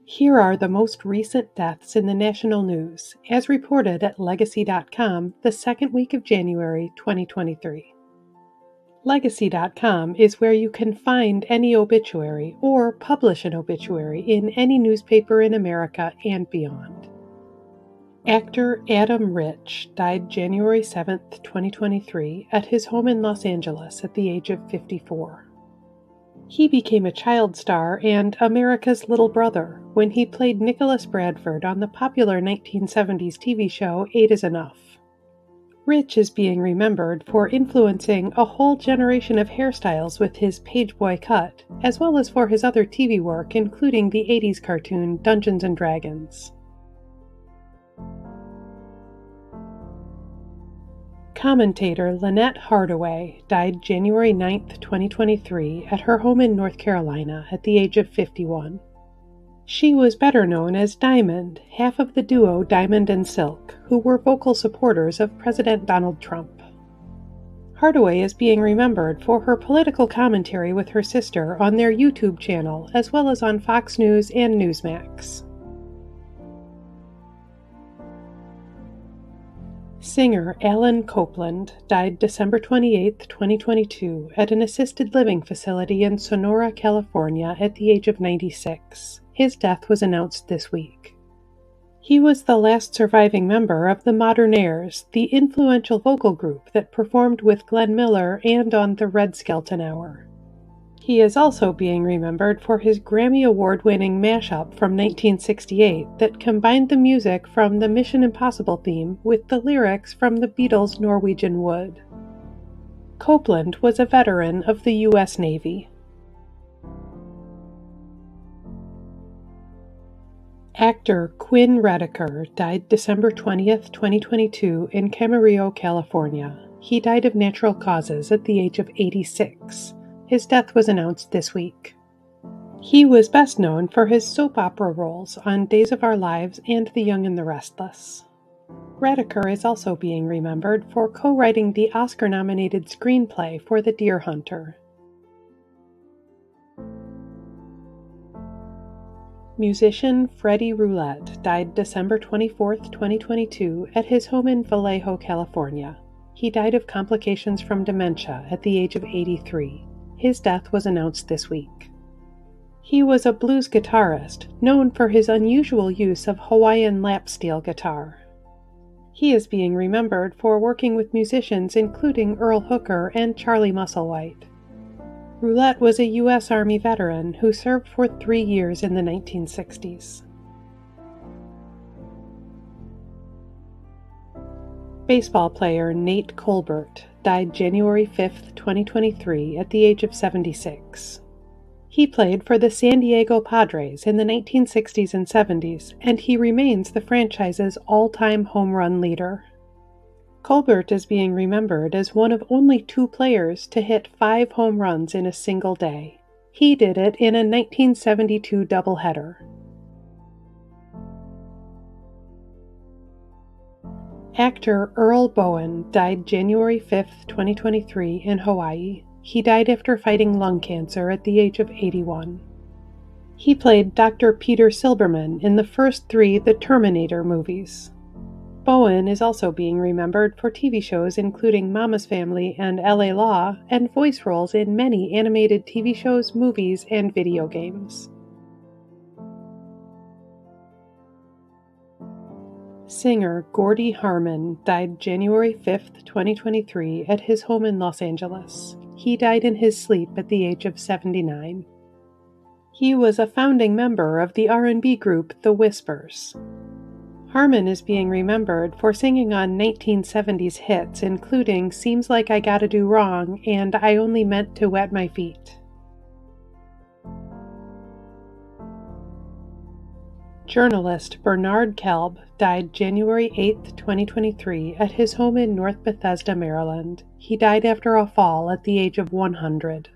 Here are the most recent deaths in the national news, as reported at Legacy.com the second week of January 2023. Legacy.com is where you can find any obituary or publish an obituary in any newspaper in America and beyond. Actor Adam Rich died January 7, 2023, at his home in Los Angeles at the age of 54. He became a child star and America's little brother when he played Nicholas Bradford on the popular 1970s TV show 8 is Enough. Rich is being remembered for influencing a whole generation of hairstyles with his pageboy cut, as well as for his other TV work, including the 80s cartoon Dungeons & Dragons. Commentator Lynnette Hardaway died January 9, 2023, at her home in North Carolina at the age of 51. She was better known as Diamond, half of the duo Diamond and Silk, who were vocal supporters of President Donald Trump. Hardaway is being remembered for her political commentary with her sister on their YouTube channel, as well as on Fox News and Newsmax. Singer Alan Copeland died December 28, 2022, at an assisted living facility in Sonora, California, at the age of 96. His death was announced this week. He was the last surviving member of the Modernaires, the influential vocal group that performed with Glenn Miller and on the Red Skelton Hour. He is also being remembered for his Grammy Award-winning mashup from 1968 that combined the music from the Mission Impossible theme with the lyrics from the Beatles' Norwegian Wood. Copeland was a veteran of the U.S. Navy. Actor Quinn Redeker died December 20, 2022, in Camarillo, California. He died of natural causes at the age of 86. His death was announced this week. He was best known for his soap opera roles on Days of Our Lives and The Young and the Restless. Redeker is also being remembered for co-writing the Oscar-nominated screenplay for The Deer Hunter. Musician Freddie Roulette died December 24, 2022, at his home in Vallejo, California. He died of complications from dementia at the age of 83. His death was announced this week. He was a blues guitarist, known for his unusual use of Hawaiian lap steel guitar. He is being remembered for working with musicians including Earl Hooker and Charlie Musselwhite. Roulette was a U.S. Army veteran who served for 3 years in the 1960s. Baseball player Nate Colbert died January 5, 2023, at the age of 76. He played for the San Diego Padres in the 1960s and 70s, and he remains the franchise's all-time home run leader. Colbert is being remembered as one of only 2 players to hit 5 home runs in a single day. He did it in a 1972 doubleheader. Actor Earl Boen died January 5, 2023, in Hawaii. He died after fighting lung cancer at the age of 81. He played Dr. Peter Silberman in the first 3 The Terminator movies. Boen is also being remembered for TV shows including Mama's Family and LA Law, and voice roles in many animated TV shows, movies, and video games. Singer Gordy Harmon died January 5, 2023, at his home in Los Angeles. He died in his sleep at the age of 79. He was a founding member of the R&B group The Whispers. Harmon is being remembered for singing on 1970s hits including Seems Like I Gotta Do Wrong and I Only Meant to Wet My Feet. Journalist Bernard Kalb died January 8, 2023, at his home in North Bethesda, Maryland. He died after a fall at the age of 100.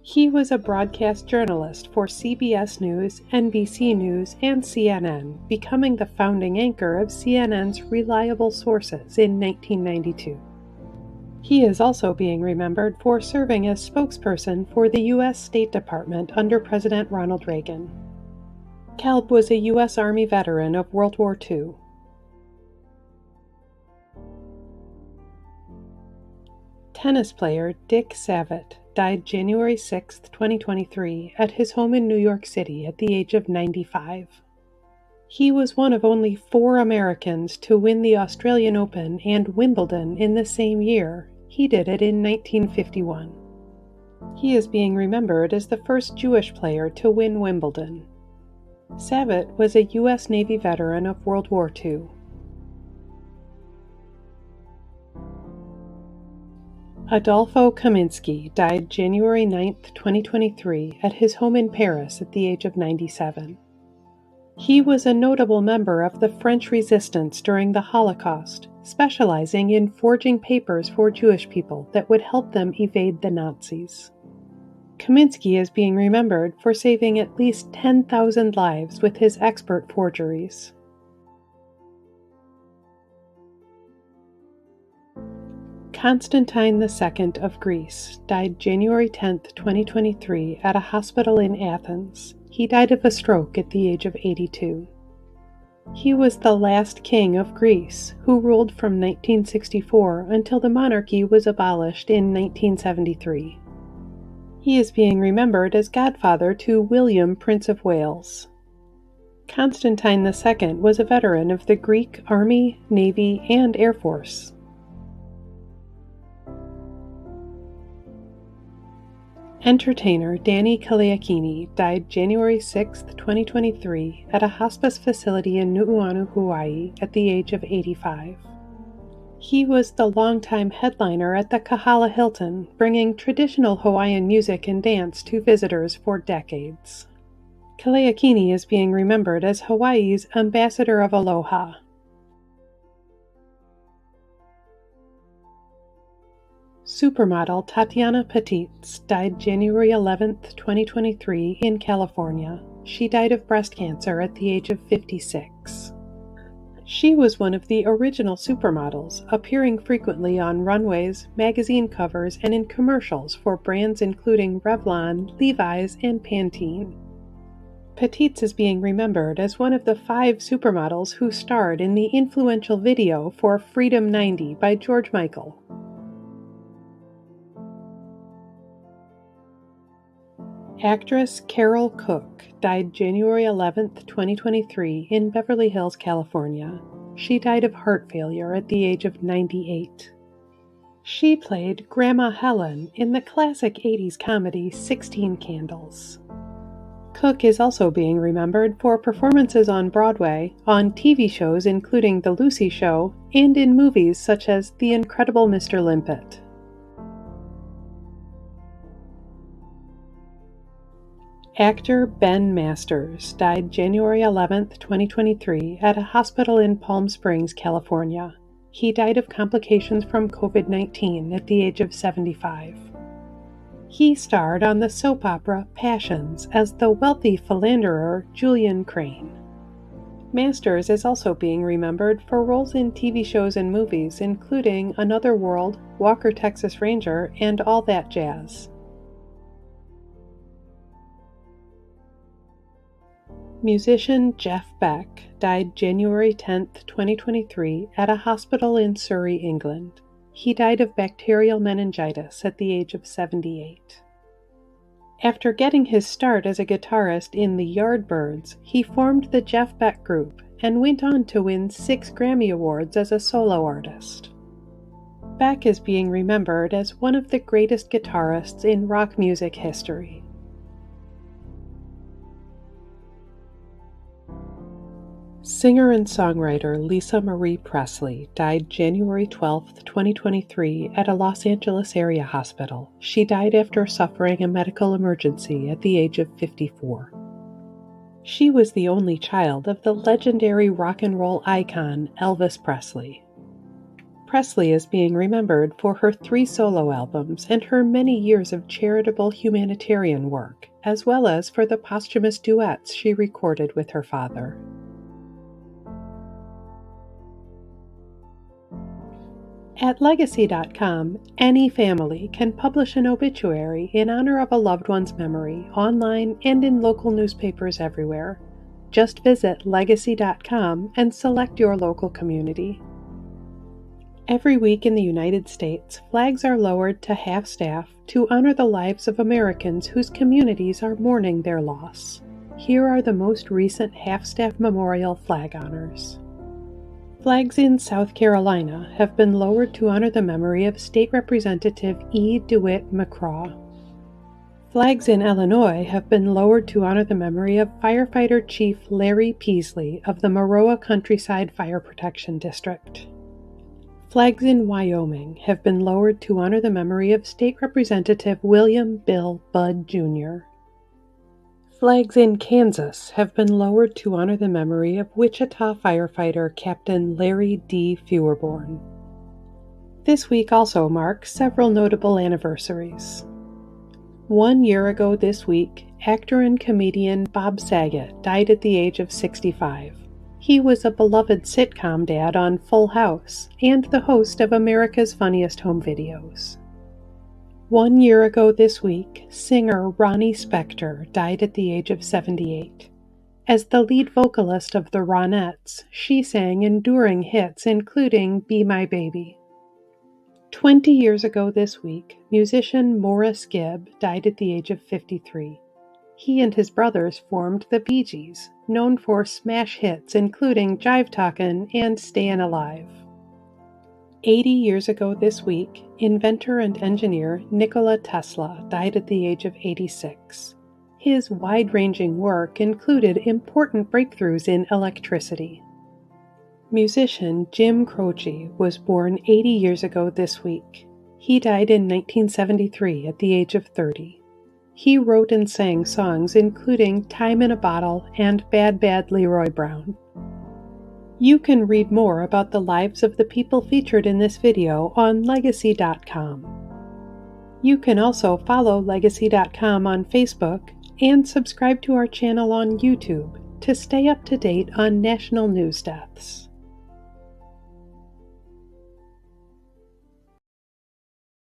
He was a broadcast journalist for CBS News, NBC News, and CNN, becoming the founding anchor of CNN's Reliable Sources in 1992. He is also being remembered for serving as spokesperson for the U.S. State Department under President Ronald Reagan. Kalb was a U.S. Army veteran of World War II. Tennis player Dick Savitt died January 6, 2023, at his home in New York City at the age of 95. He was one of only 4 Americans to win the Australian Open and Wimbledon in the same year. He did it in 1951. He is being remembered as the first Jewish player to win Wimbledon. Savitt was a U.S. Navy veteran of World War II. Adolfo Kaminsky died January 9, 2023, at his home in Paris at the age of 97. He was a notable member of the French resistance during the Holocaust, specializing in forging papers for Jewish people that would help them evade the Nazis. Kaminsky is being remembered for saving at least 10,000 lives with his expert forgeries. Constantine II of Greece died January 10, 2023, at a hospital in Athens. He died of a stroke at the age of 82. He was the last king of Greece, who ruled from 1964 until the monarchy was abolished in 1973. He is being remembered as godfather to William, Prince of Wales. Constantine II was a veteran of the Greek Army, Navy, and Air Force. Entertainer Danny Kaleikini died January 6, 2023, at a hospice facility in Nu'uanu, Hawaii, at the age of 85. He was the longtime headliner at the Kahala Hilton, bringing traditional Hawaiian music and dance to visitors for decades. Kaleikini is being remembered as Hawaii's Ambassador of Aloha. Supermodel Tatjana Patitz died January 11, 2023, in California. She died of breast cancer at the age of 56. She was one of the original supermodels, appearing frequently on runways, magazine covers, and in commercials for brands including Revlon, Levi's, and Pantene. Patitz is being remembered as one of the 5 supermodels who starred in the influential video for Freedom 90 by George Michael. Actress Carole Cook died January 11, 2023, in Beverly Hills, California. She died of heart failure at the age of 98. She played Grandma Helen in the classic 80s comedy 16 Candles. Cook is also being remembered for performances on Broadway, on TV shows including The Lucy Show, and in movies such as The Incredible Mr. Limpet. Actor Ben Masters died January 11, 2023, at a hospital in Palm Springs, California. He died of complications from COVID-19 at the age of 75. He starred on the soap opera Passions as the wealthy philanderer Julian Crane. Masters is also being remembered for roles in TV shows and movies including Another World, Walker, Texas Ranger, and All That Jazz. Musician Jeff Beck died January 10, 2023, at a hospital in Surrey, England. He died of bacterial meningitis at the age of 78. After getting his start as a guitarist in the Yardbirds, he formed the Jeff Beck Group and went on to win 6 Grammy Awards as a solo artist. Beck is being remembered as one of the greatest guitarists in rock music history. Singer and songwriter Lisa Marie Presley died January 12, 2023, at a Los Angeles area hospital. She died after suffering a medical emergency at the age of 54. She was the only child of the legendary rock and roll icon Elvis Presley. Presley is being remembered for her 3 solo albums and her many years of charitable humanitarian work, as well as for the posthumous duets she recorded with her father. At Legacy.com, any family can publish an obituary in honor of a loved one's memory, online and in local newspapers everywhere. Just visit Legacy.com and select your local community. Every week in the United States, flags are lowered to half-staff to honor the lives of Americans whose communities are mourning their loss. Here are the most recent half-staff memorial flag honors. Flags in South Carolina have been lowered to honor the memory of State Representative E. DeWitt McCraw. Flags in Illinois have been lowered to honor the memory of Firefighter Chief Larry Peasley of the Maroa Countryside Fire Protection District. Flags in Wyoming have been lowered to honor the memory of State Representative William Bill Budd Jr. Flags in Kansas have been lowered to honor the memory of Wichita firefighter Captain Larry D. Feuerborn. This week also marks several notable anniversaries. 1 year ago this week, actor and comedian Bob Saget died at the age of 65. He was a beloved sitcom dad on Full House and the host of America's Funniest Home Videos. 1 year ago this week, singer Ronnie Spector died at the age of 78. As the lead vocalist of the Ronettes, she sang enduring hits including Be My Baby. 20 years ago this week, musician Morris Gibb died at the age of 53. He and his brothers formed the Bee Gees, known for smash hits including Jive Talkin' and Stayin' Alive. 80 years ago this week, inventor and engineer Nikola Tesla died at the age of 86. His wide-ranging work included important breakthroughs in electricity. Musician Jim Croce was born 80 years ago this week. He died in 1973 at the age of 30. He wrote and sang songs including Time in a Bottle and Bad Bad Leroy Brown. You can read more about the lives of the people featured in this video on Legacy.com. You can also follow Legacy.com on Facebook and subscribe to our channel on YouTube to stay up to date on national news deaths.